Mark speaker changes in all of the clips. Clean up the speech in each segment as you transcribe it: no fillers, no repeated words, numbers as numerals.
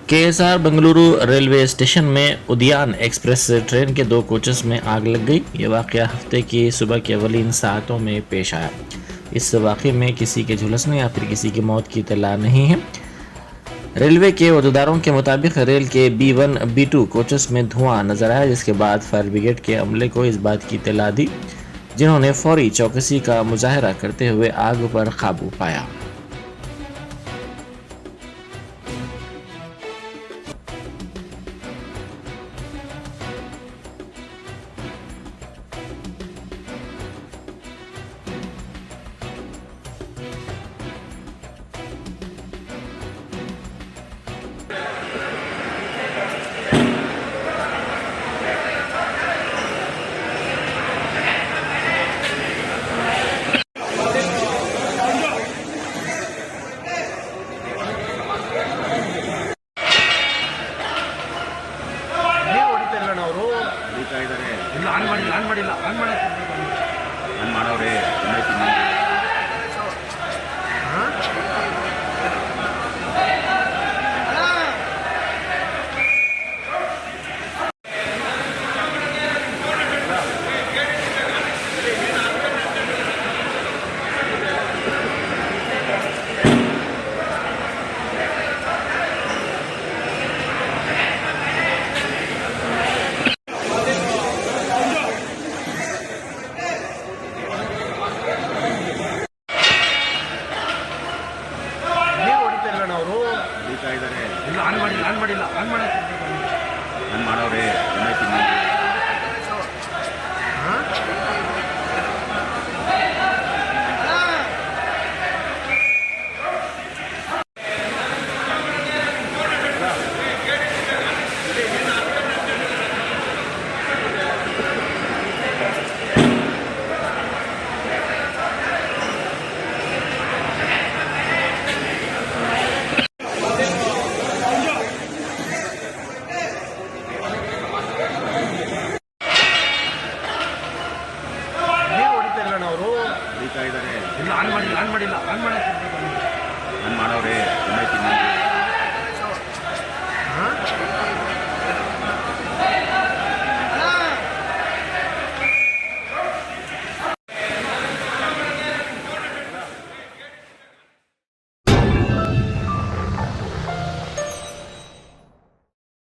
Speaker 1: KSR Bengaluru railway station में उद्यान express train के 2 कोचेस में आग लग गई। ये वाक़या हफ्ते की सुबह की अवलीन सातों में पेश आया। इस वाक़े में किसी के झुलसने या फिर किसी की मौत की इत्तला नहीं है। रेलवे के अहदेदारों के मुताबिक रेल के B1 B2 कोचेस में धुआं नजर आया, जिसके बाद फायर ब्रिगेड के अमले को इस बात की इत्तला दी, जिन्होंने फौरी चौकसी का मुजाहरा करते हुए आग पर काबू पाया।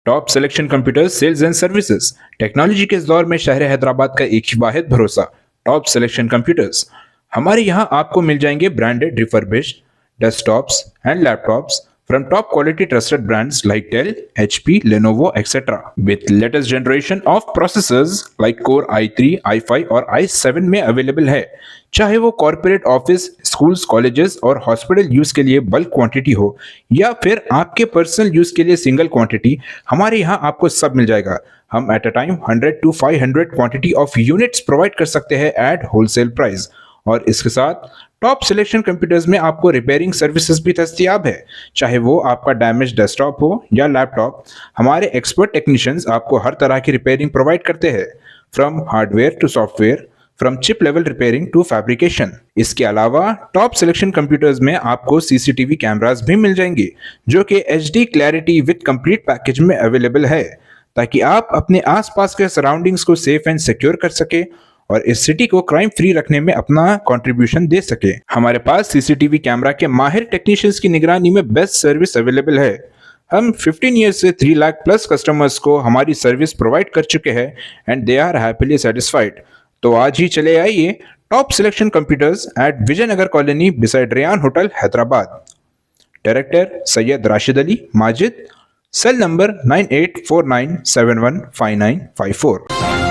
Speaker 2: Top selection computers sales and services. Technology के इस दौर में शहर हैदराबाद का एक ही वाहिद भरोसा, टॉप सिलेक्शन कंप्यूटर्स। हमारे यहाँ आपको मिल जाएंगे branded refurbished desktops and laptops from top quality trusted brands like Dell, HP, Lenovo, etc. with latest generation of processors like Core i3, i5 और i7 में अवेलेबल है। चाहे वो कॉर्पोरेट ऑफिस, स्कूल्स, कॉलेजेस और हॉस्पिटल यूज के लिए bulk quantity हो या फिर आपके पर्सनल यूज के लिए सिंगल क्वांटिटी, हमारे यहाँ आपको सब मिल जाएगा। हम at a time 100 to 500 quantity of units provide कर सकते हैं एट होलसेल प्राइस। और इसके साथ टॉप सिलेक्शन कंप्यूटर्स में आपको रिपेयरिंग सर्विसेज भी दस्तयाब है। चाहे वो आपका डैमेज डेस्कटॉप हो या लैपटॉप, हमारे एक्सपर्ट टेक्नीशियंस आपको हर तरह की रिपेयरिंग प्रोवाइड करते हैं, from hardware to software, from chip level repairing to fabrication. इसके अलावा टॉप सिलेक्शन कंप्यूटर्स में आपको सीसीटीवी कैमरास भी मिल जाएंगे, जो कि HD clarity with complete package में अवेलेबल है, ताकि आप अपने आसपास के सराउंडिंग्स को सेफ एंड सिक्योर कर सके और इस सिटी को क्राइम फ्री रखने में अपना कंट्रीब्यूशन दे सके। हमारे पास सीसीटीवी कैमरा के माहिर टेक्नीशियंस की निगरानी में बेस्ट सर्विस अवेलेबल है। हम 15 ईयर्स से 3 लाख प्लस कस्टमर्स को हमारी सर्विस प्रोवाइड कर चुके हैं and they are happily satisfied. तो आज ही चले आइए top selection computers at Vijayanagar colony beside Rayan hotel Hyderabad. Director Syed Rashid Ali Majid, cell number 9849715954।